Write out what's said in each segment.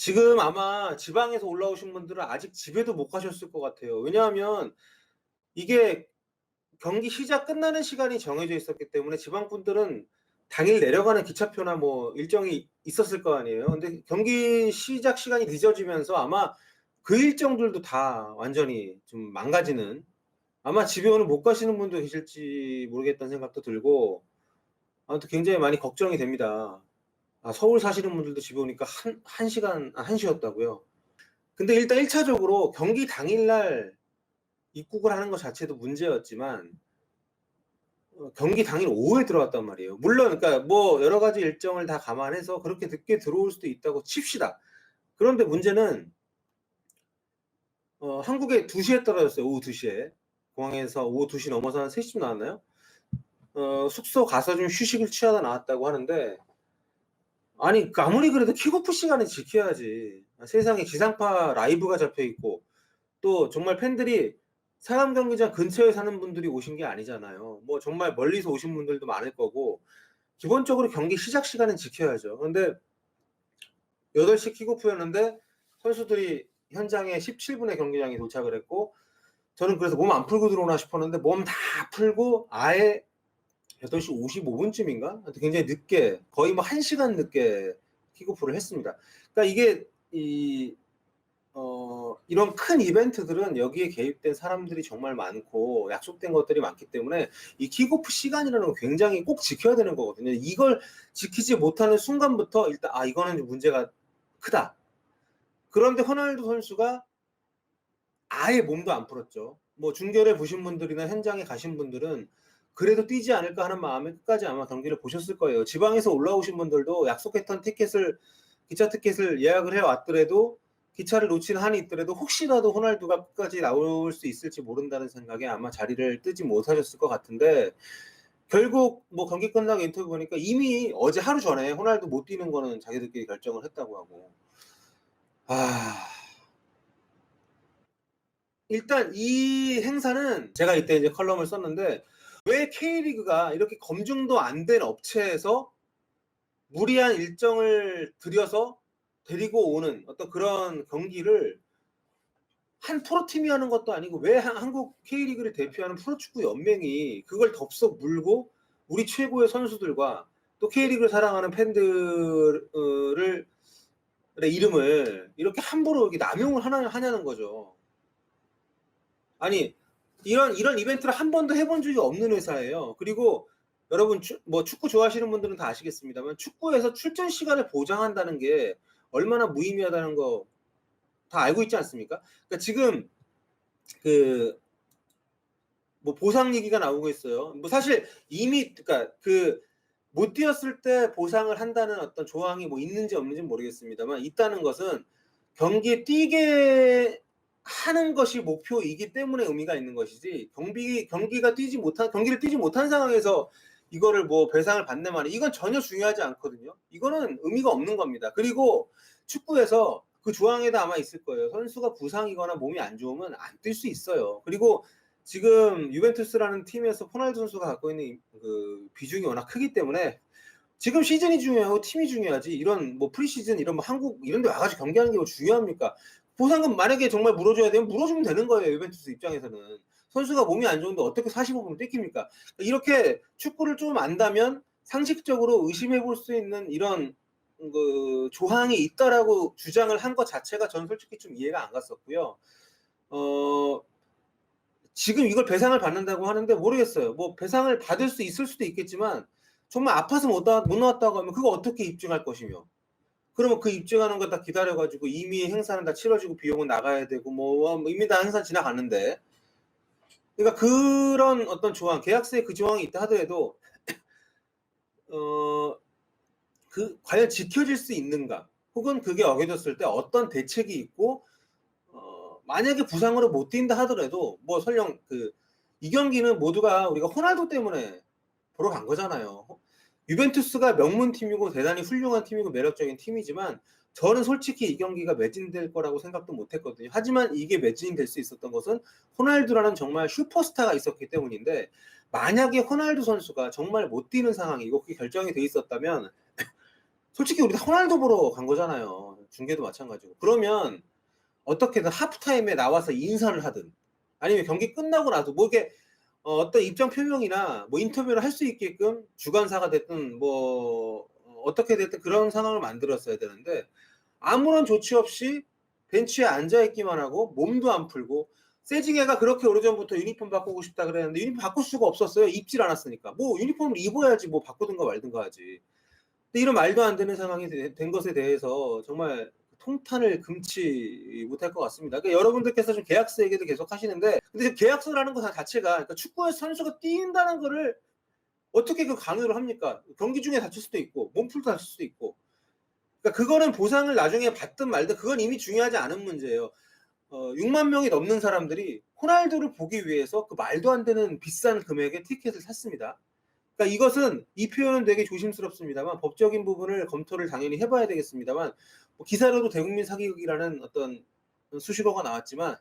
지금 아마 지방에서 올라오신 분들은 아직 집에도 못 가셨을 것 같아요. 왜냐하면 이게 경기 시작 끝나는 시간이 정해져 있었기 때문에 지방 분들은 당일 내려가는 기차표나 뭐 일정이 있었을 거 아니에요. 근데 경기 시작 시간이 늦어지면서 아마 그 일정들도 다 완전히 좀 망가지는, 아마 집에 오늘 못 가시는 분도 계실지 모르겠다는 생각도 들고, 아무튼 굉장히 많이 걱정이 됩니다. 서울 사시는 분들도 집에 오니까 한 시간, 1시였다고요? 근데 일단 1차적으로 경기 당일날 입국을 하는 것 자체도 문제였지만, 경기 당일 오후에 들어왔단 말이에요. 물론, 그러니까 뭐 여러 가지 일정을 다 감안해서 그렇게 늦게 들어올 수도 있다고 칩시다. 그런데 문제는, 한국에 2시에 떨어졌어요. 오후 2시에. 공항에서 오후 2시 넘어서 한 3시쯤 나왔나요? 숙소 가서 좀 휴식을 취하다 나왔다고 하는데, 아니, 아무리 그래도 킥오프 시간은 지켜야지. 세상에 지상파 라이브가 잡혀 있고, 또 정말 팬들이 상암 경기장 근처에 사는 분들이 오신 게 아니잖아요. 뭐 정말 멀리서 오신 분들도 많을 거고, 기본적으로 경기 시작 시간은 지켜야죠. 그런데 8시 킥오프였는데 선수들이 현장에 17분에 경기장에 도착을 했고, 저는 그래서 몸 안 풀고 들어오나 싶었는데 몸 다 풀고 아예 8시 55분쯤인가? 굉장히 늦게, 거의 뭐 1시간 늦게 킥오프를 했습니다. 그러니까 이게 이런 큰 이벤트들은 여기에 개입된 사람들이 정말 많고 약속된 것들이 많기 때문에 이 킥오프 시간이라는 건 굉장히 꼭 지켜야 되는 거거든요. 이걸 지키지 못하는 순간부터 일단 이거는 문제가 크다. 그런데 호날두 선수가 아예 몸도 안 풀었죠. 뭐 중계를 보신 분들이나 현장에 가신 분들은 그래도 뛰지 않을까 하는 마음에 끝까지 아마 경기를 보셨을 거예요. 지방에서 올라오신 분들도 약속했던 기차 티켓을 예약을 해왔더라도, 기차를 놓친 한이 있더라도 혹시라도 호날두가 끝까지 나올 수 있을지 모른다는 생각에 아마 자리를 뜨지 못하셨을 것 같은데, 결국 뭐 경기 끝나고 인터뷰 보니까 이미 어제 하루 전에 호날두 못 뛰는 거는 자기들끼리 결정을 했다고 하고. 일단 이 행사는 제가 이때 이제 컬럼을 썼는데, 왜 K리그가 이렇게 검증도 안 된 업체에서 무리한 일정을 들여서 데리고 오는 어떤 그런 경기를 한 프로팀이 하는 것도 아니고, 왜 한국 K리그를 대표하는 프로축구 연맹이 그걸 덥석 물고 우리 최고의 선수들과 또 K리그를 사랑하는 팬들을 이름을 이렇게 함부로 이렇게 남용을 하냐는 거죠. 아니, 이런 이벤트를 한 번도 해본 적이 없는 회사예요. 그리고 여러분, 뭐 축구 좋아하시는 분들은 다 아시겠습니다만, 축구에서 출전 시간을 보장한다는 게 얼마나 무의미하다는 거 다 알고 있지 않습니까? 그러니까 지금 그 뭐 보상 얘기가 나오고 있어요. 뭐 사실 이미, 그러니까 그 못 뛰었을 때 보상을 한다는 어떤 조항이 뭐 있는지 없는지 모르겠습니다만, 있다는 것은 경기에 뛰게 하는 것이 목표이기 때문에 의미가 있는 것이지, 경기를 뛰지 못한 상황에서 이거를 뭐 배상을 받는 말이, 이건 전혀 중요하지 않거든요. 이거는 의미가 없는 겁니다. 그리고 축구에서 그 조항에도 아마 있을 거예요. 선수가 부상이거나 몸이 안 좋으면 안 뛸 수 있어요. 그리고 지금 유벤투스라는 팀에서 호날두 선수가 갖고 있는 그 비중이 워낙 크기 때문에 지금 시즌이 중요하고 팀이 중요하지, 이런 뭐 프리시즌 이런 뭐 한국 이런 데 와가지고 경기하는 게 뭐 중요합니까? 보상금 만약에 정말 물어줘야 되면 물어주면 되는 거예요. 유벤투스 입장에서는. 선수가 몸이 안 좋은데 어떻게 45분을 뺏깁니까? 이렇게 축구를 좀 안다면 상식적으로 의심해 볼 수 있는 이런 그 조항이 있다라고 주장을 한 것 자체가 전 솔직히 좀 이해가 안 갔었고요. 지금 이걸 배상을 받는다고 하는데 모르겠어요. 뭐 배상을 받을 수 있을 수도 있겠지만, 정말 아파서 못 나왔다고 하면 그거 어떻게 입증할 것이며, 그러면 그 입증하는 거 다 기다려가지고 이미 행사는 다 치러지고 비용은 나가야 되고, 뭐 이미 다 행사 지나갔는데, 그러니까 그런 어떤 조항, 계약서에 그 조항이 있다 하더라도 과연 지켜질 수 있는가, 혹은 그게 어겨졌을 때 어떤 대책이 있고, 만약에 부상으로 못 뛴다 하더라도 뭐 설령 이 경기는 모두가 우리가 호날두 때문에 보러 간 거잖아요. 유벤투스가 명문팀이고 대단히 훌륭한 팀이고 매력적인 팀이지만, 저는 솔직히 이 경기가 매진될 거라고 생각도 못 했거든요. 하지만 이게 매진될 수 있었던 것은 호날두라는 정말 슈퍼스타가 있었기 때문인데, 만약에 호날두 선수가 정말 못 뛰는 상황이고 그게 결정이 돼 있었다면 솔직히 우리 다 호날두 보러 간 거잖아요. 중계도 마찬가지고. 그러면 어떻게든 하프타임에 나와서 인사를 하든 아니면 경기 끝나고 나서 뭐 이렇게 어떤 입장 표명이나 뭐 인터뷰를 할 수 있게끔 주관사가 됐든 뭐 어떻게 됐든 그런 상황을 만들었어야 되는데 아무런 조치 없이 벤치에 앉아 있기만 하고 몸도 안 풀고 세징야가 그렇게 오래전부터 유니폼 바꾸고 싶다 그랬는데 유니폼 바꿀 수가 없었어요. 입질 않았으니까. 뭐 유니폼을 입어야지 뭐 바꾸든가 말든가 하지. 근데 이런 말도 안 되는 상황이 된 것에 대해서 정말 통탄을 금치 못할 것 같습니다. 그러니까 여러분들께서 좀 계약서 얘기도 계속 하시는데 근데 지금 계약서라는 것 자체가 그러니까 축구에서 선수가 뛴다는 거를 어떻게 그 강요를 합니까? 경기 중에 다칠 수도 있고 몸풀도 다칠 수도 있고 그러니까 그거는 보상을 나중에 받든 말든 그건 이미 중요하지 않은 문제예요. 6만 명이 넘는 사람들이 호날두를 보기 위해서 그 말도 안 되는 비싼 금액의 티켓을 샀습니다. 그러니까 이것은 이 표현은 되게 조심스럽습니다만 법적인 부분을 검토를 당연히 해봐야 되겠습니다만 뭐 기사로도 대국민 사기극이라는 어떤 수식어가 나왔지만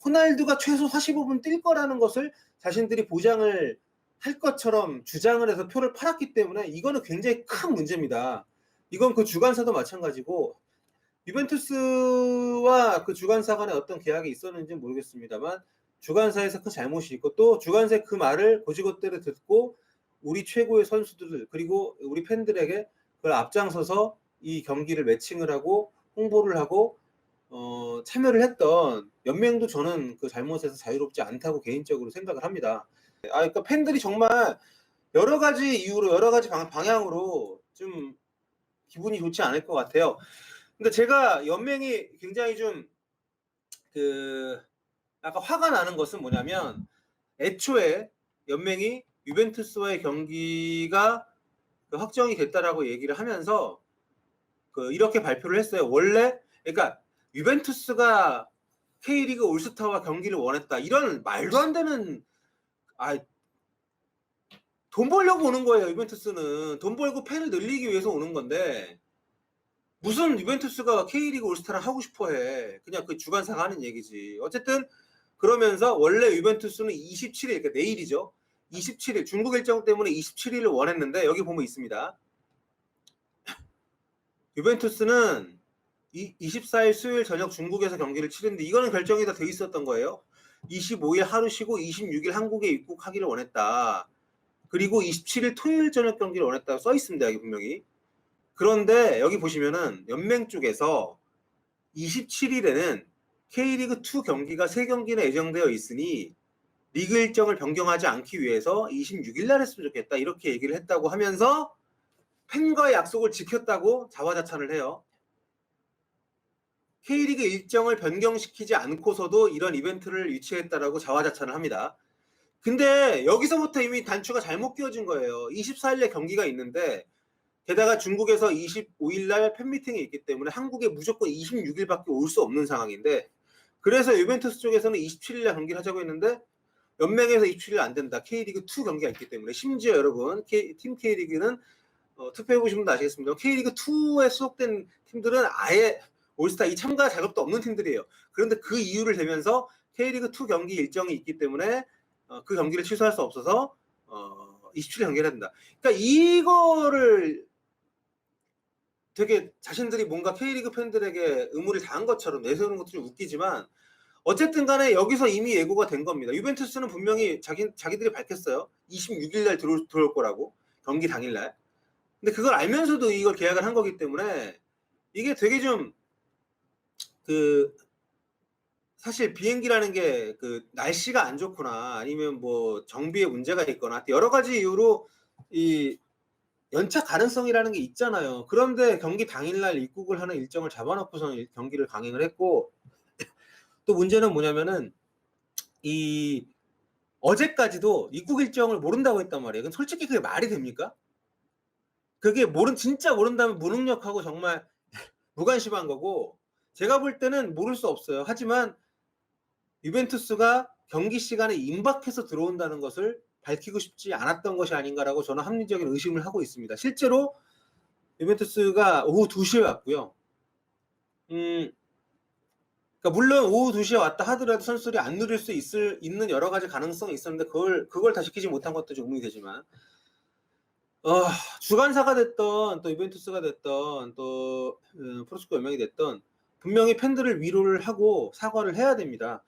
호날두가 최소 45분 뛸 거라는 것을 자신들이 보장을 할 것처럼 주장을 해서 표를 팔았기 때문에 이거는 굉장히 큰 문제입니다. 이건 그 주관사도 마찬가지고 유벤투스와 그 주관사 간에 어떤 계약이 있었는지는 모르겠습니다만 주관사에서 그 잘못이 있고 또 주관사의 그 말을 고지것대로 듣고 우리 최고의 선수들 그리고 우리 팬들에게 그걸 앞장서서 이 경기를 매칭을 하고 홍보를 하고 참여를 했던 연맹도 저는 그 잘못에서 자유롭지 않다고 개인적으로 생각을 합니다. 그러니까 팬들이 정말 여러 가지 이유로 여러 가지 방향으로 좀 기분이 좋지 않을 것 같아요. 근데 제가 연맹이 굉장히 좀 약간 화가 나는 것은 뭐냐면 애초에 연맹이 유벤투스와의 경기가 확정이 됐다라고 얘기를 하면서 이렇게 발표를 했어요. 원래 그러니까 유벤투스가 K리그 올스타와 경기를 원했다. 이런 말도 안 되는 돈 벌려고 오는 거예요. 유벤투스는 돈 벌고 팬을 늘리기 위해서 오는 건데 무슨 유벤투스가 K리그 올스타를 하고 싶어해. 그냥 그 주관사가 하는 얘기지. 어쨌든 그러면서 원래 유벤투스는 27일 그러니까 내일이죠. 27일 중국 일정 때문에 27일을 원했는데 여기 보면 있습니다. 유벤투스는 24일 수요일 저녁 중국에서 경기를 치르는데 이거는 결정이 다 돼 있었던 거예요. 25일 하루 쉬고 26일 한국에 입국하기를 원했다. 그리고 27일 토요일 저녁 경기를 원했다고 써 있습니다. 여기 분명히. 그런데 여기 보시면은 연맹 쪽에서 27일에는 K리그2 경기가 3경기나 예정되어 있으니 리그 일정을 변경하지 않기 위해서 26일 날 했으면 좋겠다. 이렇게 얘기를 했다고 하면서 팬과의 약속을 지켰다고 자화자찬을 해요. K리그 일정을 변경시키지 않고서도 이런 이벤트를 유치했다라고 자화자찬을 합니다. 근데 여기서부터 이미 단추가 잘못 끼워진 거예요. 24일에 경기가 있는데 게다가 중국에서 25일 날 팬미팅이 있기 때문에 한국에 무조건 26일밖에 올 수 없는 상황인데 그래서 유벤투스 쪽에서는 27일 날 경기를 하자고 했는데 연맹에서 27일 안 된다. K리그2 경기가 있기 때문에 심지어 여러분 팀 K리그는 투표해보시면 아시겠습니다. K리그2에 소속된 팀들은 아예 올스타 이 참가 자격도 없는 팀들이에요. 그런데 그 이유를 대면서 K리그2 경기 일정이 있기 때문에 그 경기를 취소할 수 없어서 27일 경기를 한다. 그러니까 이거를 되게 자신들이 뭔가 K리그 팬들에게 의무를 다한 것처럼 내세우는 것도 좀 웃기지만 어쨌든 간에 여기서 이미 예고가 된 겁니다. 유벤투스는 분명히 자기들이 밝혔어요. 26일 날 들어올 거라고. 경기 당일 날. 근데 그걸 알면서도 이걸 계약을 한 거기 때문에 이게 되게 좀 사실 비행기라는 게 날씨가 안 좋거나 아니면 뭐 정비에 문제가 있거나 여러 가지 이유로 이 연차 가능성이라는 게 있잖아요. 그런데 경기 당일날 입국을 하는 일정을 잡아놓고서 경기를 강행을 했고 또 문제는 뭐냐면은 어제까지도 입국 일정을 모른다고 했단 말이에요. 그럼 솔직히 그게 말이 됩니까? 그게 진짜 모른다면 무능력하고 정말 무관심한 거고 제가 볼 때는 모를 수 없어요. 하지만 유벤투스가 경기 시간에 임박해서 들어온다는 것을 밝히고 싶지 않았던 것이 아닌가라고 저는 합리적인 의심을 하고 있습니다. 실제로 유벤투스가 오후 2시에 왔고요. 그러니까 물론 오후 2시에 왔다 하더라도 선수들이 안 누릴 수 있는 여러 가지 가능성이 있었는데 그걸 다 지키지 못한 것도 좀 의문이 되지만 어 주관사가 됐던 또 유벤투스가 됐던 또 프로축구 연맹이 됐던 분명히 팬들을 위로를 하고 사과를 해야 됩니다.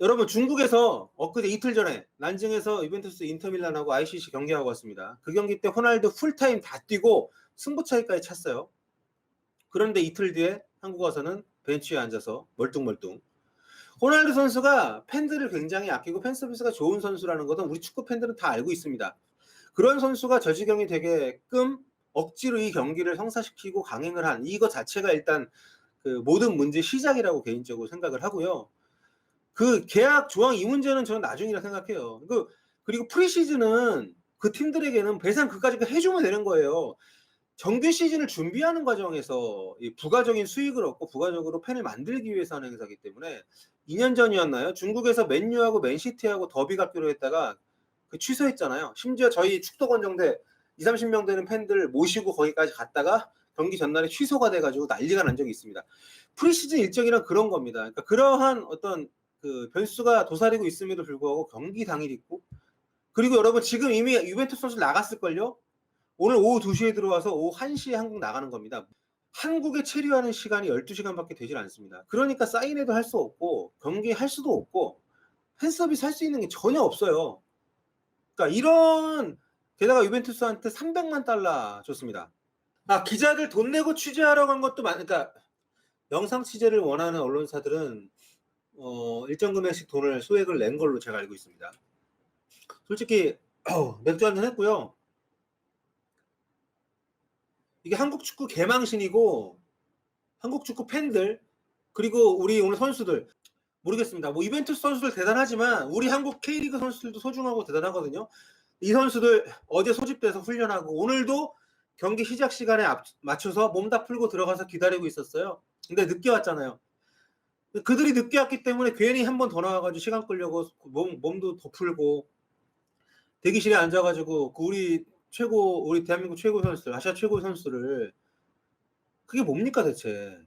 여러분 중국에서 엊그제 이틀 전에 난징에서 유벤투스 인터밀란하고 ICC 경기하고 왔습니다. 그 경기 때 호날두 풀타임 다 뛰고 승부차기까지 찼어요. 그런데 이틀 뒤에 한국 와서는 벤치에 앉아서 멀뚱멀뚱. 호날두 선수가 팬들을 굉장히 아끼고 팬 서비스가 좋은 선수라는 것은 우리 축구 팬들은 다 알고 있습니다. 그런 선수가 저 지경이 되게끔 억지로 이 경기를 성사시키고 강행을 한 이거 자체가 일단 그 모든 문제의 시작이라고 개인적으로 생각을 하고요. 그 계약 조항 이 문제는 저는 나중이라 생각해요. 그리고 프리시즌은 그 팀들에게는 배상 그까짓 거 해주면 되는 거예요. 정규 시즌을 준비하는 과정에서 이 부가적인 수익을 얻고 부가적으로 팬을 만들기 위해서 하는 행사이기 때문에 2년 전이었나요? 중국에서 맨유하고 맨시티하고 더비 갖기로 했다가 그 취소했잖아요. 심지어 저희 축덕원정대 20-30명 되는 팬들 모시고 거기까지 갔다가 경기 전날에 취소가 돼가지고 난리가 난 적이 있습니다. 프리시즌 일정이란 그런 겁니다. 그러니까 그러한 어떤 그 변수가 도사리고 있음에도 불구하고 경기 당일 있고, 그리고 여러분 지금 이미 유벤투스 선수 나갔을걸요? 오늘 오후 2시에 들어와서 오후 1시에 한국 나가는 겁니다. 한국에 체류하는 시간이 12시간밖에 되질 않습니다. 그러니까 사인회도 할 수 없고 경기할 수도 없고 팬서비스 할 수 있는 게 전혀 없어요. 그러니까 이런, 게다가 유벤투스한테 300만 달러 줬습니다. 기자들 돈 내고 취재하러 간 것도 그러니까 영상 취재를 원하는 언론사들은 일정 금액씩 돈을 소액을 낸 걸로 제가 알고 있습니다. 솔직히 맥주 한잔 했고요. 이게 한국 축구 개망신이고 한국 축구 팬들 그리고 우리 오늘 선수들 모르겠습니다. 뭐 이벤투스 선수들 대단하지만 우리 한국 K리그 선수들도 소중하고 대단하거든요. 이 선수들 어제 소집돼서 훈련하고 오늘도 경기 시작 시간에 맞춰서 몸 다 풀고 들어가서 기다리고 있었어요. 근데 늦게 왔잖아요. 그들이 늦게 왔기 때문에 괜히 한 번 더 나와가지고 시간 끌려고 몸도 더 풀고 대기실에 앉아가지고 우리 대한민국 최고 선수들, 아시아 최고 선수들을, 그게 뭡니까 대체?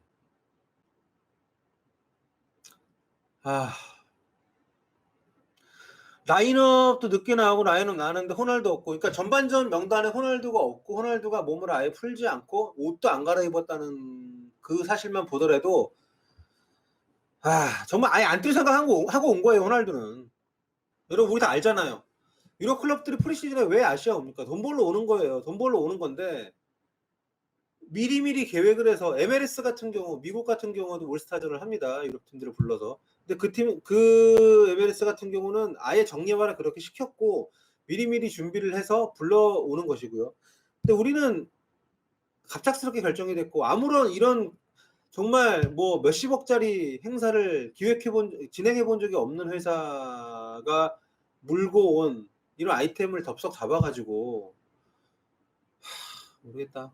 라인업도 늦게 나오고 라인업 나왔는데 호날두 없고, 그러니까 전반전 명단에 호날두가 없고 호날두가 몸을 아예 풀지 않고 옷도 안 갈아입었다는 그 사실만 보더라도 정말 아예 안 뛸 생각하고 온 거예요. 호날두는. 여러분 우리 다 알잖아요. 유럽 클럽들이 프리시즌에 왜 아시아 옵니까? 돈 벌러 오는 거예요. 돈 벌러 오는 건데 미리미리 계획을 해서 MLS 같은 경우, 미국 같은 경우도 올스타전을 합니다. 유럽 팀들을 불러서. 근데 그 MLS 같은 경우는 아예 정예화를 그렇게 시켰고 미리미리 준비를 해서 불러오는 것이고요. 근데 우리는 갑작스럽게 결정이 됐고 아무런 이런 정말 뭐 몇십억짜리 행사를 진행해본 적이 없는 회사가 물고 온 이런 아이템을 덥석 잡아가지고 모르겠다.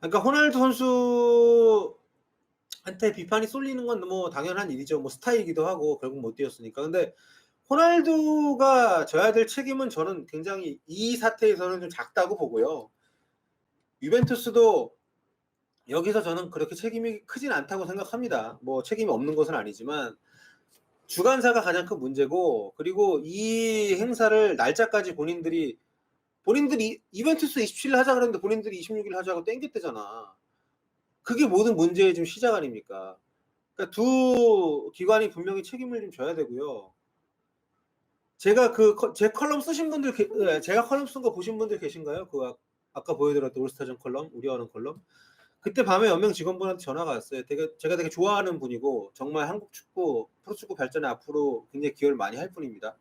그러니까 호날두 선수한테 비판이 쏠리는 건 뭐 당연한 일이죠. 뭐 스타이기도 하고 결국 못 뛰었으니까. 근데 호날두가 져야 될 책임은 저는 굉장히 이 사태에서는 좀 작다고 보고요. 유벤투스도 여기서 저는 그렇게 책임이 크진 않다고 생각합니다. 뭐 책임이 없는 것은 아니지만 주관사가 가장 큰 문제고, 그리고 이 행사를 날짜까지 본인들이 이벤투스 27일 하자 그랬는데 본인들이 26일 하자고 땡겼대잖아. 그게 모든 문제의 좀 시작 아닙니까? 그러니까 두 기관이 분명히 책임을 좀 져야 되고요. 제가 제 컬럼 쓰신 분들, 제가 컬럼 쓴 거 보신 분들 계신가요? 아까 보여드렸던 올스타전 컬럼, 우려하는 컬럼. 그때 밤에 연맹 직원분한테 전화가 왔어요. 제가 되게 좋아하는 분이고 정말 한국 축구, 프로축구 발전에 앞으로 굉장히 기여를 많이 할 분입니다.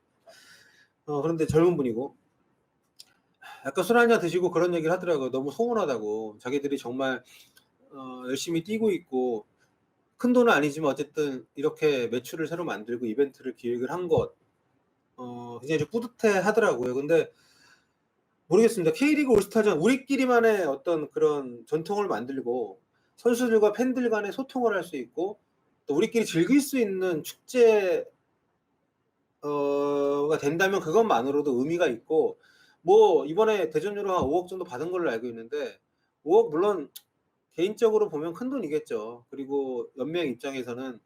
그런데 젊은 분이고 약간 술 한잔 드시고 그런 얘기를 하더라고요. 너무 소원하다고. 자기들이 정말 열심히 뛰고 있고 큰 돈은 아니지만 어쨌든 이렇게 매출을 새로 만들고 이벤트를 기획을 한 것 굉장히 좀 뿌듯해 하더라고요. 근데 모르겠습니다. K리그 올스타전 우리끼리만의 어떤 그런 전통을 만들고 선수들과 팬들 간의 소통을 할 수 있고 또 우리끼리 즐길 수 있는 축제가 된다면 그것만으로도 의미가 있고, 뭐 이번에 대전료로 한 5억 정도 받은 걸로 알고 있는데 5억 물론 개인적으로 보면 큰 돈이겠죠. 그리고 연맹 입장에서는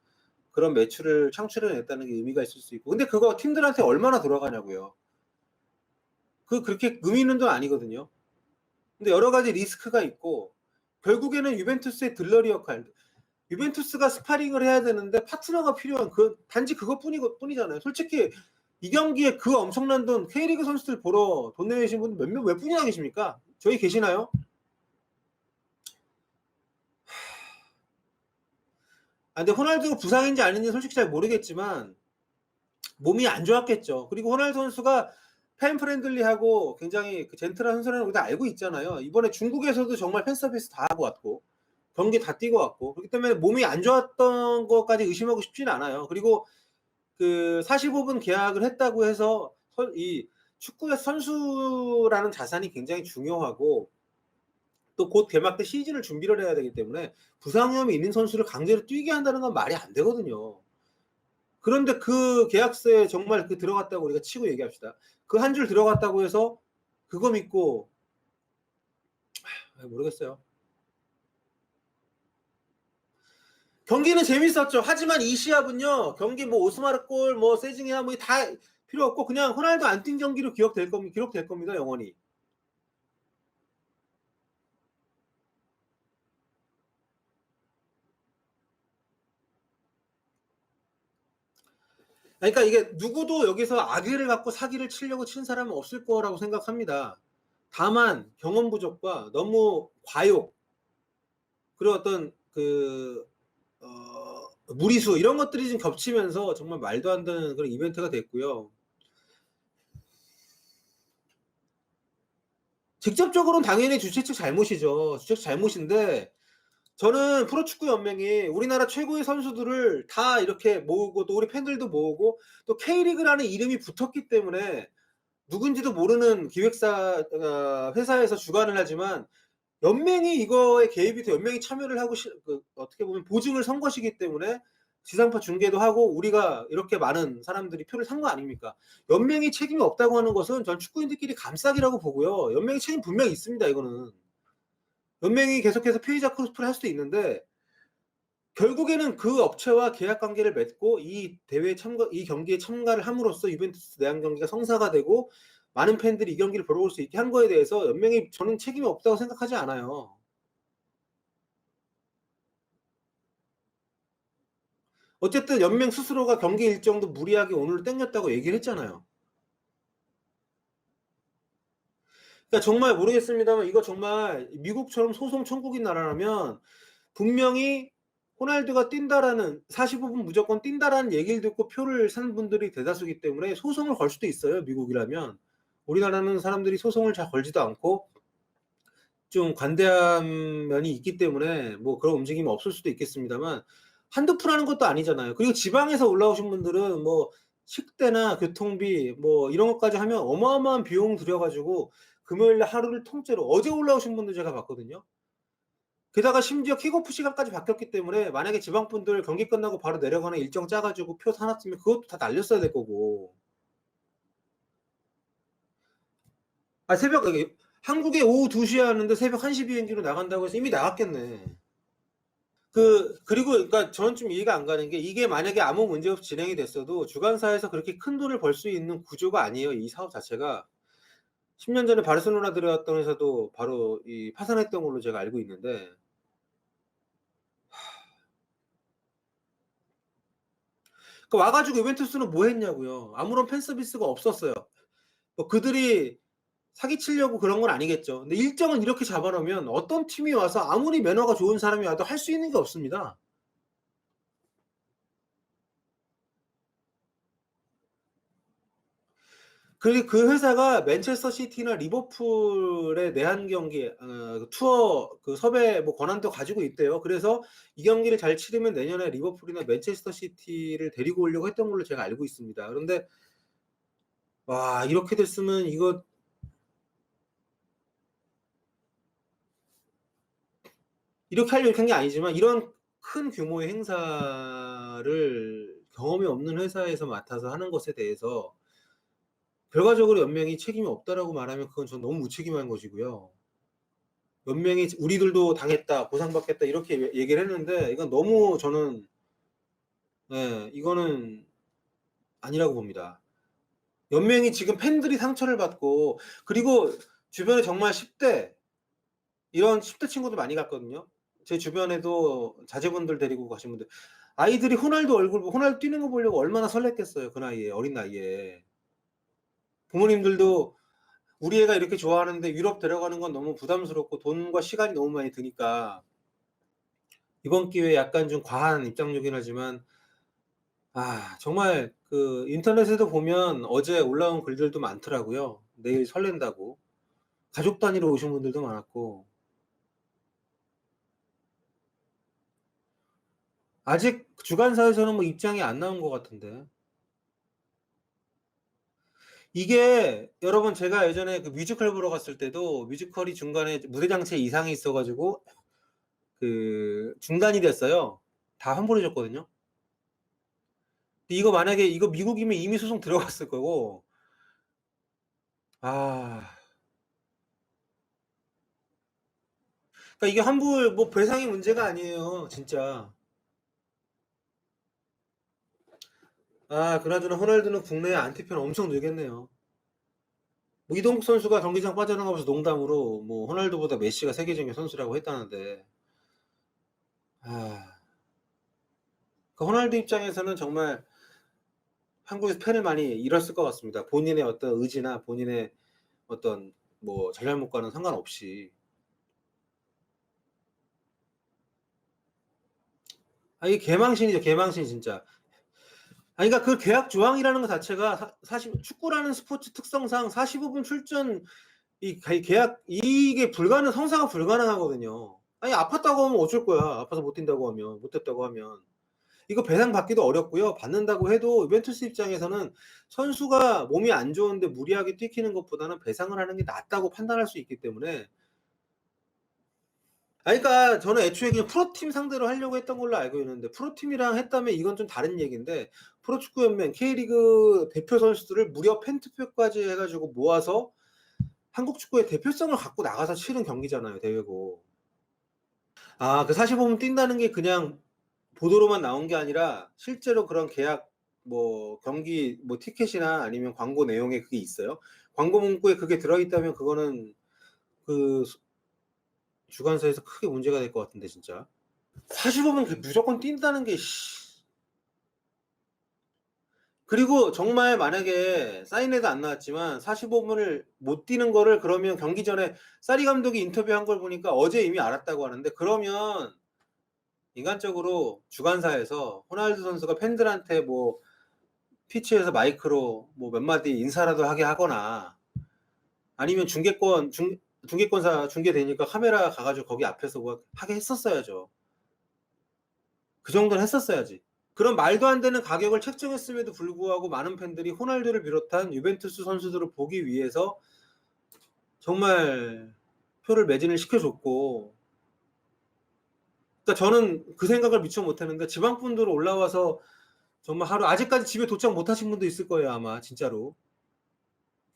그런 매출을 창출해냈다는 게 의미가 있을 수 있고, 근데 그거 팀들한테 얼마나 돌아가냐고요. 그렇게 의미 있는 돈 아니거든요. 근데 여러 가지 리스크가 있고, 결국에는 유벤투스의 들러리 역할, 유벤투스가 스파링을 해야 되는데 파트너가 필요한 단지 그것뿐이잖아요. 솔직히 이 경기에 그 엄청난 돈, K리그 선수들 보러 돈 내신 분 몇 분이나 계십니까? 저희 계시나요? 근데 호날두가 부상인지 아닌지 솔직히 잘 모르겠지만 몸이 안 좋았겠죠. 그리고 호날두 선수가 팬 프렌들리하고 굉장히 젠틀한 선수라는 걸 우리가 알고 있잖아요. 이번에 중국에서도 정말 팬 서비스 다 하고 왔고 경기 다 뛰고 왔고, 그렇기 때문에 몸이 안 좋았던 것까지 의심하고 싶지는 않아요. 그리고 45분 계약을 했다고 해서 이 축구의 선수라는 자산이 굉장히 중요하고, 또 곧 개막 때 시즌을 준비를 해야 되기 때문에 부상 위험이 있는 선수를 강제로 뛰게 한다는 건 말이 안 되거든요. 그런데 그 계약서에 정말 들어갔다고 우리가 치고 얘기합시다. 그 한 줄 들어갔다고 해서 그거 믿고 모르겠어요. 경기는 재밌었죠. 하지만 이 시합은요, 경기 뭐 오스마르 골, 뭐 세징야 뭐 다 필요 없고 그냥 호날두 안 뛴 경기로 기록될 겁니다, 영원히. 그러니까 이게 누구도 여기서 악의를 갖고 사기를 치려고 친 사람은 없을 거라고 생각합니다. 다만 경험 부족과 너무 과욕, 그리고 어떤 무리수 이런 것들이 좀 겹치면서 정말 말도 안 되는 그런 이벤트가 됐고요. 직접적으로는 당연히 주최 측 잘못이죠. 주최 측 잘못인데, 저는 프로축구 연맹이 우리나라 최고의 선수들을 다 이렇게 모으고 또 우리 팬들도 모으고 또 K리그라는 이름이 붙었기 때문에 누군지도 모르는 기획사 회사에서 주관을 하지만 연맹이 이거에 개입이 돼 연맹이 참여를 하고 어떻게 보면 보증을 선 것이기 때문에 지상파 중계도 하고 우리가 이렇게 많은 사람들이 표를 산 거 아닙니까? 연맹이 책임이 없다고 하는 것은 전 축구인들끼리 감싸기라고 보고요. 연맹이 책임 분명히 있습니다. 이거는 연맹이 계속해서 피해자 크로스플을 할 수도 있는데, 결국에는 그 업체와 계약 관계를 맺고 이 경기에 참가를 함으로써 유벤투스 내한 경기가 성사가 되고 많은 팬들이 이 경기를 보러 올 수 있게 한 거에 대해서 연맹이 저는 책임이 없다고 생각하지 않아요. 어쨌든 연맹 스스로가 경기 일정도 무리하게 오늘 땡겼다고 얘기를 했잖아요. 그러니까 정말 모르겠습니다만 이거 정말 미국처럼 소송 천국인 나라라면 분명히 호날두가 뛴다라는 45분 무조건 뛴다라는 얘기를 듣고 표를 산 분들이 대다수기 때문에 소송을 걸 수도 있어요. 미국이라면. 우리나라는 사람들이 소송을 잘 걸지도 않고 좀 관대한 면이 있기 때문에 뭐 그런 움직임이 없을 수도 있겠습니다만 한두 푼 하는 것도 아니잖아요. 그리고 지방에서 올라오신 분들은 뭐 식대나 교통비 뭐 이런 것까지 하면 어마어마한 비용 들여가지고 금요일 날 하루를 통째로, 어제 올라오신 분들 제가 봤거든요. 게다가 심지어 킥오프 시간까지 바뀌었기 때문에 만약에 지방 분들 경기 끝나고 바로 내려가는 일정 짜가지고 표 사놨으면 그것도 다 날렸어야 될 거고. 새벽 한국에 오후 2시에 하는데 새벽 1시 비행기로 나간다고 해서 이미 나갔겠네. 그리고 그러니까 저는 좀 이해가 안 가는 게, 이게 만약에 아무 문제 없이 진행이 됐어도 주관사에서 그렇게 큰 돈을 벌 수 있는 구조가 아니에요. 이 사업 자체가 10년 전에 바르셀로나 들어왔던 회사도 바로 이 파산했던 걸로 제가 알고 있는데, 와가지고 유벤투스는 뭐 했냐고요. 아무런 팬 서비스가 없었어요. 뭐 그들이 사기치려고 그런 건 아니겠죠. 근데 일정은 이렇게 잡아놓으면 어떤 팀이 와서 아무리 매너가 좋은 사람이 와도 할 수 있는 게 없습니다. 그리고 그 회사가 맨체스터 시티나 리버풀의 내한 경기 투어 섭외 뭐 권한도 가지고 있대요. 그래서 이 경기를 잘 치르면 내년에 리버풀이나 맨체스터 시티를 데리고 오려고 했던 걸로 제가 알고 있습니다. 그런데 와, 이렇게 됐으면 이거 이렇게 하려고 한 게 아니지만 이런 큰 규모의 행사를 경험이 없는 회사에서 맡아서 하는 것에 대해서 결과적으로 연맹이 책임이 없다라고 말하면 그건 전 너무 무책임한 것이고요. 연맹이 우리들도 당했다, 보상받겠다 이렇게 얘기를 했는데 이건 너무 저는 예, 이거는 아니라고 봅니다. 연맹이 지금 팬들이 상처를 받고, 그리고 주변에 정말 10대 이런 10대 친구들 많이 갔거든요. 제 주변에도 자제분들 데리고 가신 분들, 아이들이 호날두 얼굴 보고 호날두 뛰는 거 보려고 얼마나 설렜겠어요. 그 나이에, 어린 나이에. 부모님들도 우리 애가 이렇게 좋아하는데 유럽 데려가는 건 너무 부담스럽고 돈과 시간이 너무 많이 드니까 이번 기회에 약간 좀 과한 입장료긴 하지만, 정말 그 인터넷에도 보면 어제 올라온 글들도 많더라고요. 내일 설렌다고. 가족 단위로 오신 분들도 많았고. 아직 주관사에서는 뭐 입장이 안 나온 것 같은데. 이게 여러분, 제가 예전에 그 뮤지컬 보러 갔을 때도 뮤지컬이 중간에 무대 장치에 이상이 있어 가지고 그 중단이 됐어요. 다 환불해 줬거든요. 근데 이거 만약에 이거 미국이면 이미 소송 들어갔을 거고. 아. 그러니까 이게 환불 뭐 배상이 문제가 아니에요, 진짜. 그나저나 호날두는 국내에 안티팬 엄청 늘겠네요. 뭐 이동국 선수가 경기장 빠져나가면서 농담으로 뭐 호날두보다 메시가 세계적인 선수라고 했다는데. 아. 그 호날두 입장에서는 정말 한국에서 팬을 많이 잃었을 것 같습니다. 본인의 어떤 의지나 본인의 어떤 뭐 잘잘못과는 상관없이. 이게 개망신이죠, 개망신 진짜. 그러니까 그 계약 조항이라는 것 자체가 사실 축구라는 스포츠 특성상 45분 출전, 이 계약 이게 성사가 불가능하거든요. 아팠다고 하면 어쩔 거야. 아파서 못 뛴다고 하면, 못 했다고 하면. 이거 배상 받기도 어렵고요. 받는다고 해도 유벤투스 입장에서는 선수가 몸이 안 좋은데 무리하게 뛰키는 것보다는 배상을 하는 게 낫다고 판단할 수 있기 때문에. 그러니까 저는 애초에 그냥 프로팀 상대로 하려고 했던 걸로 알고 있는데, 프로팀이랑 했다면 이건 좀 다른 얘기인데, 프로축구연맹 K리그 대표 선수들을 무려 팬투표까지 해 가지고 모아서 한국 축구의 대표성을 갖고 나가서 치른 경기잖아요, 대회고. 그 45분 뛴다는 게 그냥 보도로만 나온 게 아니라 실제로 그런 계약 뭐 경기 뭐 티켓이나 아니면 광고 내용에 그게 있어요. 광고 문구에 그게 들어 있다면 그거는 그 주관사에서 크게 문제가 될 것 같은데 진짜. 45분 무조건 뛴다는 게 그리고 정말 만약에 사인회도 안 나왔지만 45분을 못 뛰는 거를, 그러면 경기 전에 사리 감독이 인터뷰한 걸 보니까 어제 이미 알았다고 하는데, 그러면 인간적으로 주관사에서 호날두 선수가 팬들한테 뭐 피치에서 마이크로 뭐 몇 마디 인사라도 하게 하거나, 아니면 중계권사 중계되니까 카메라 가가지고 거기 앞에서 뭐 하게 했었어야죠. 그 정도는 했었어야지. 그런 말도 안 되는 가격을 책정했음에도 불구하고 많은 팬들이 호날두를 비롯한 유벤투스 선수들을 보기 위해서 정말 표를 매진을 시켜줬고. 그러니까 저는 그 생각을 미처 못했는데, 지방 분들로 올라와서 정말 하루, 아직까지 집에 도착 못하신 분도 있을 거예요 아마, 진짜로.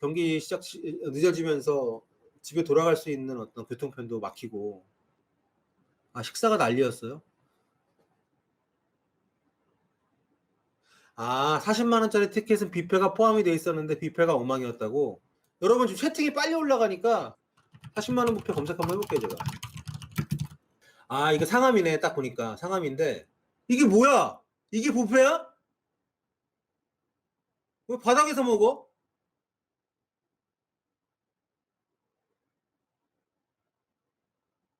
경기 시작 늦어지면서 집에 돌아갈 수 있는 어떤 교통편도 막히고. 식사가 난리였어요. 40만 원짜리 티켓은 뷔페가 포함이 돼 있었는데 뷔페가 엉망이었다고. 여러분 지금 채팅이 빨리 올라가니까 40만 원 뷔페 검색 한번 해볼게요 제가. 이거 상암이네. 딱 보니까 상암인데, 이게 뭐야? 이게 뷔페야? 왜 바닥에서 먹어?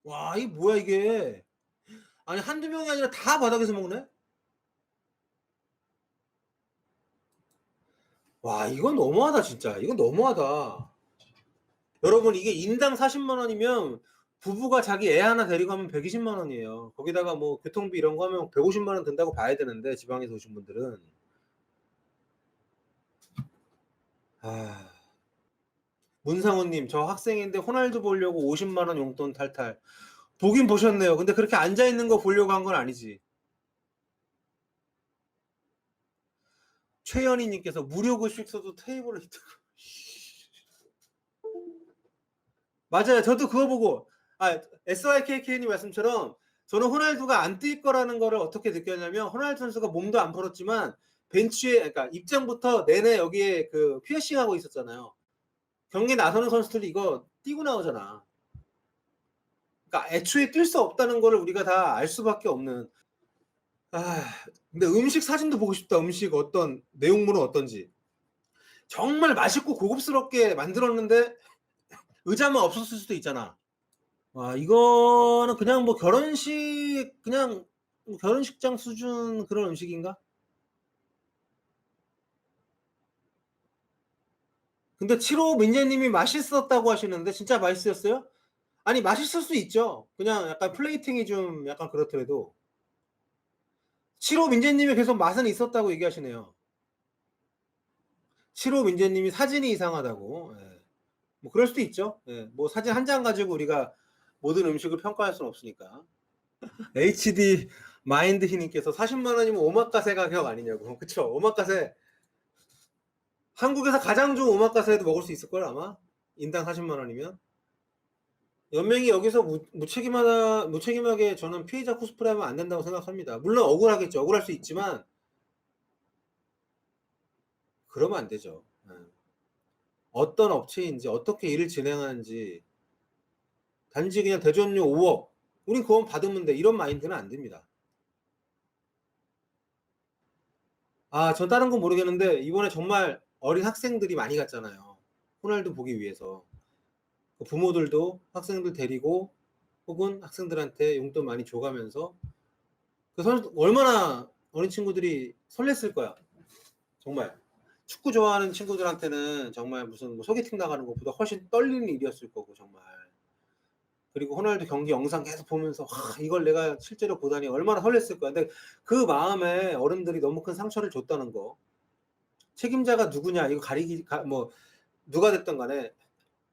와, 이게 뭐야 이게? 아니 한두 명이 아니라 다 바닥에서 먹네? 와, 이건 너무하다 진짜. 이건 너무하다. 여러분, 이게 인당 40만 원이면 부부가 자기 애 하나 데리고 가면 120만 원이에요. 거기다가 뭐 교통비 이런 거 하면 150만 원 든다고 봐야 되는데, 지방에서 오신 분들은. 아, 문상훈님, 저 학생인데 호날두 보려고 50만 원 용돈 탈탈. 보긴 보셨네요. 근데 그렇게 앉아 있는 거 보려고 한 건 아니지. 최연희님께서 무료 급식소도 테이블을 있다고. 맞아요. 저도 그거 보고, SYKK님 말씀처럼 저는 호날두가 안 뛸 거라는 거를 어떻게 느꼈냐면 호날두 선수가 몸도 안 풀었지만 벤치에 그러니까 입장부터 내내 여기에 그 피어싱하고 있었잖아요. 경기에 나서는 선수들이 이거 뛰고 나오잖아. 그러니까 애초에 뛸 수 없다는 거를 우리가 다 알 수밖에 없는. 아, 근데 음식 사진도 보고 싶다. 음식 어떤 내용물은 어떤지. 정말 맛있고 고급스럽게 만들었는데 의자만 없었을 수도 있잖아. 와, 이거는 그냥 뭐 결혼식 그냥 뭐 결혼식장 수준 그런 음식인가? 근데 7호 민재님이 맛있었다고 하시는데 진짜 맛있었어요? 아니 맛있을 수 있죠. 그냥 약간 플레이팅이 좀 약간 그렇더라도 7호 민재님이 계속 맛은 있었다고 얘기하시네요. 7호 민재님이 사진이 이상하다고. 예. 뭐 그럴 수도 있죠. 예. 뭐 사진 한 장 가지고 우리가 모든 음식을 평가할 수는 없으니까. HD 마인드 히님께서 40만 원이면 오마카세 가격 아니냐고. 그쵸? 오마카세 한국에서 가장 좋은 오마카세도 먹을 수 있을 걸 아마. 인당 40만 원이면. 연맹이 여기서 무책임하게 저는 피해자 코스프레하면 안 된다고 생각합니다. 물론 억울하겠죠. 억울할 수 있지만 그러면 안 되죠. 예. 어떤 업체인지 어떻게 일을 진행하는지 단지 그냥 대전료 5억 우린 그건 받으면 돼 이런 마인드는 안 됩니다. 아, 전 다른 건 모르겠는데 이번에 정말 어린 학생들이 많이 갔잖아요. 호날두 보기 위해서. 그 부모들도 학생들 데리고 혹은 학생들한테 용돈 많이 줘가면서 그 선수 얼마나 어린 친구들이 설렜을 거야. 정말 축구 좋아하는 친구들한테는 정말 무슨 뭐 소개팅 나가는 것보다 훨씬 떨리는 일이었을 거고 정말. 그리고 호날두 경기 영상 계속 보면서 이걸 내가 실제로 보다니 얼마나 설렜을 거야. 근데 그 마음에 어른들이 너무 큰 상처를 줬다는 거. 책임자가 누구냐 이거 뭐 누가 됐든 간에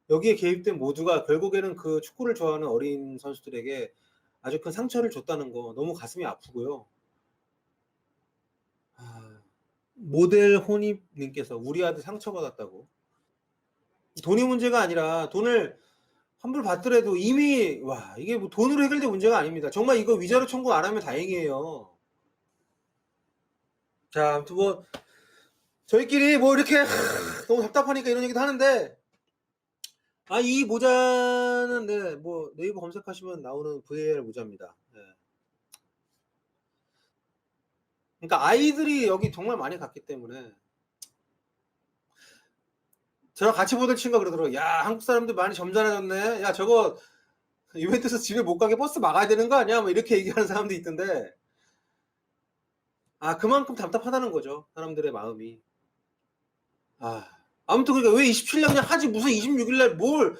여기에 개입된 모두가 결국에는 그 축구를 좋아하는 어린 선수들에게 아주 큰 상처를 줬다는 거 너무 가슴이 아프고요. 모델 혼입님께서 우리 아들 상처받았다고. 돈이 문제가 아니라 돈을 환불 받더라도 이미 와 이게 뭐 돈으로 해결될 문제가 아닙니다. 정말 이거 위자료 청구 안 하면 다행이에요. 자, 아무튼 뭐 저희끼리 뭐 이렇게 너무 답답하니까 이런 얘기도 하는데 이 모자는 네, 뭐 네이버 검색하시면 나오는 VAR 모자입니다. 네. 그러니까 아이들이 여기 정말 많이 갔기 때문에 저랑 같이 보던 친구가 그러더라고요. 야, 한국 사람들 많이 점잖아졌네. 야, 저거 유벤투스 집에 못 가게 버스 막아야 되는 거 아니야? 뭐 이렇게 얘기하는 사람도 있던데 그만큼 답답하다는 거죠. 사람들의 마음이. 아무튼 그러니까 왜 27년 그냥 하지 무슨 26일 날 뭘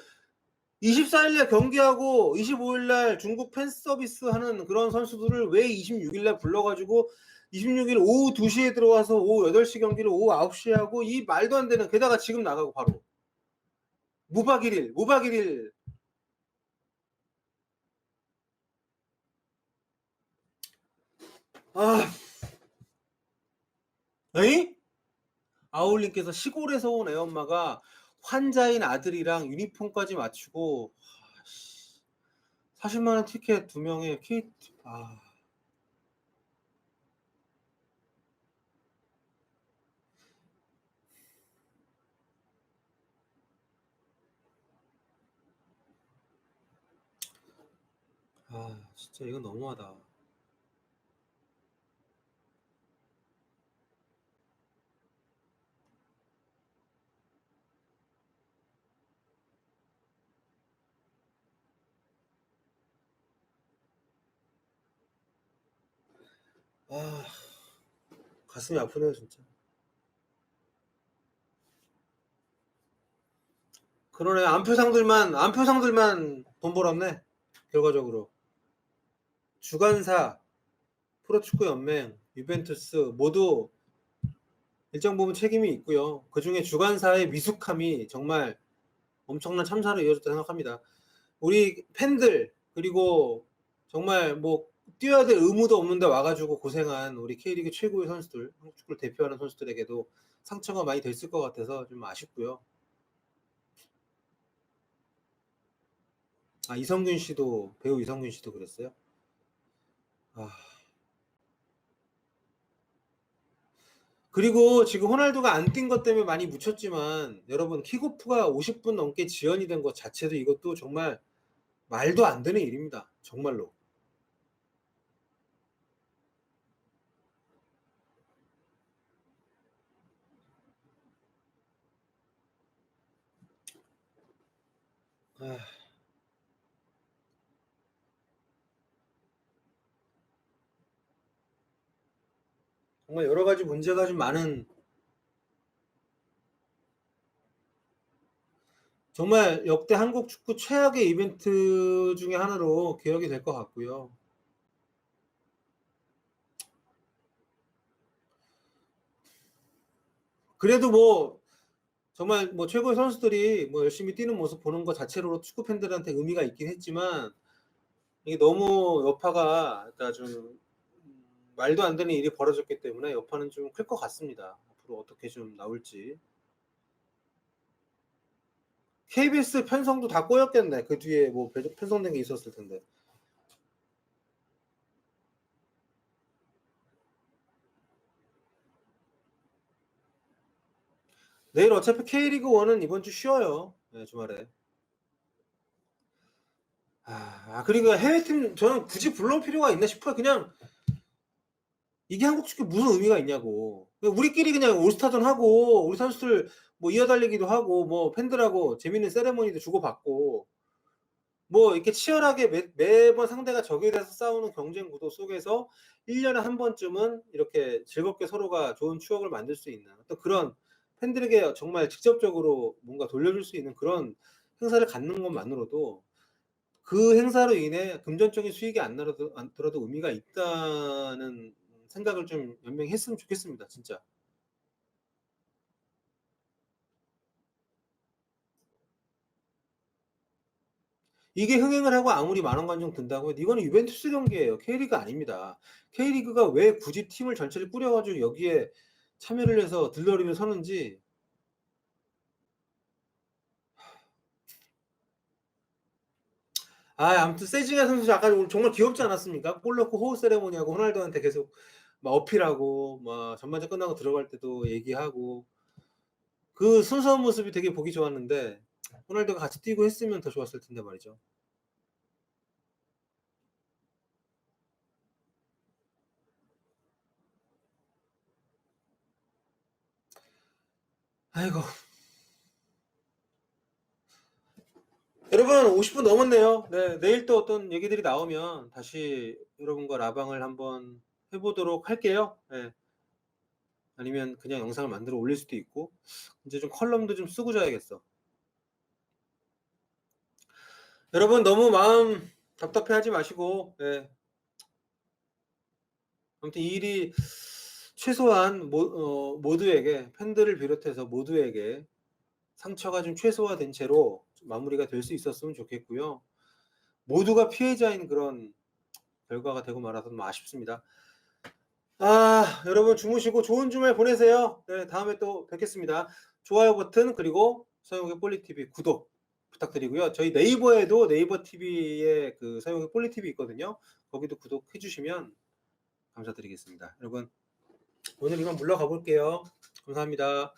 24일 날 경기하고 25일 날 중국 팬 서비스 하는 그런 선수들을 왜 26일 날 불러가지고 26일 오후 2시에 들어와서 오후 8시 경기를 오후 9시에 하고 이 말도 안 되는 게다가 지금 나가고 바로 무박 1일 에이? 아울님께서 시골에서 온 애엄마가 환자인 아들이랑 유니폼까지 맞추고 40만 원 티켓 2명에 케이트 진짜 이건 너무하다. 가슴이 아프네요 진짜. 그러네. 안표상들만 돈 벌었네. 결과적으로 주관사, 프로축구연맹, 유벤투스 모두 일정 부분 책임이 있고요. 그 중에 주관사의 미숙함이 정말 엄청난 참사로 이어졌다 생각합니다. 우리 팬들 그리고 정말 뭐 뛰어야 될 의무도 없는데 와가지고 고생한 우리 K리그 최고의 선수들, 한국 축구를 대표하는 선수들에게도 상처가 많이 됐을 것 같아서 좀 아쉽고요. 배우 이성균 씨도 그랬어요. 아. 그리고 지금 호날두가 안 뛴 것 때문에 많이 묻혔지만 여러분 킥오프가 50분 넘게 지연이 된 것 자체도 이것도 정말 말도 안 되는 일입니다. 정말로. 아, 정말 여러 가지 문제가 좀 많은, 정말 역대 한국 축구 최악의 이벤트 중에 하나로 기억이 될 것 같고요. 그래도 뭐 정말 뭐 최고의 선수들이 뭐 열심히 뛰는 모습 보는 것 자체로 축구 팬들한테 의미가 있긴 했지만 이게 너무 여파가 그러니까 좀 말도 안 되는 일이 벌어졌기 때문에 여파는 좀 클 것 같습니다. 앞으로 어떻게 좀 나올지. KBS 편성도 다 꼬였겠네. 그 뒤에 뭐 편성된 게 있었을 텐데. 내일 어차피 K리그 1은 이번 주 쉬어요. 네, 주말에. 그리고 해외팀 저는 굳이 불러올 필요가 있나 싶어요. 그냥 이게 한국 축구에 무슨 의미가 있냐고. 우리끼리 그냥 올스타전 하고 우리 선수들 뭐 이어달리기도 하고 뭐 팬들하고 재밌는 세레모니도 주고받고 뭐 이렇게 치열하게 매번 상대가 적에 대해서 싸우는 경쟁 구도 속에서 1년에 한 번쯤은 이렇게 즐겁게 서로가 좋은 추억을 만들 수 있는 어떤 그런 팬들에게 정말 직접적으로 뭔가 돌려줄 수 있는 그런 행사를 갖는 것만으로도 그 행사로 인해 금전적인 수익이 안 나더라도 의미가 있다는 생각을 좀 연맹이 했으면 좋겠습니다, 진짜. 이게 흥행을 하고 아무리 만원 관중 든다고 해도 이거는 유벤투스 경기예요. K리그 아닙니다. K리그가 왜 굳이 팀을 전체를 꾸려 가지고 여기에 참여를 해서 들러리를 서는지. 아무튼 세징야 선수 아까 오늘 정말 귀엽지 않았습니까? 골 넣고 호흡 세레모니하고 호날두한테 계속 막 어필하고 막 전반전 끝나고 들어갈 때도 얘기하고 그 순수한 모습이 되게 보기 좋았는데 호날두가 같이 뛰고 했으면 더 좋았을 텐데 말이죠. 아이고. 여러분 50분 넘었네요. 네, 내일 또 어떤 얘기들이 나오면 다시 여러분과 라방을 한번 해보도록 할게요. 네, 아니면 그냥 영상을 만들어 올릴 수도 있고 이제 좀 컬럼도 좀 쓰고 자야겠어. 여러분 너무 마음 답답해하지 마시고 아무튼 이 일이 최소한 모두에게 팬들을 비롯해서 모두에게 상처가 좀 최소화된 채로 좀 마무리가 될 수 있었으면 좋겠고요. 모두가 피해자인 그런 결과가 되고 말아서 좀 아쉽습니다. 여러분 주무시고 좋은 주말 보내세요. 네, 다음에 또 뵙겠습니다. 좋아요 버튼 그리고 서영욱의 폴리TV 구독 부탁드리고요. 저희 네이버에도 네이버 TV에 그 서영욱의 폴리TV 있거든요. 거기도 구독해 주시면 감사드리겠습니다. 여러분 오늘 이만 물러가 볼게요. 감사합니다.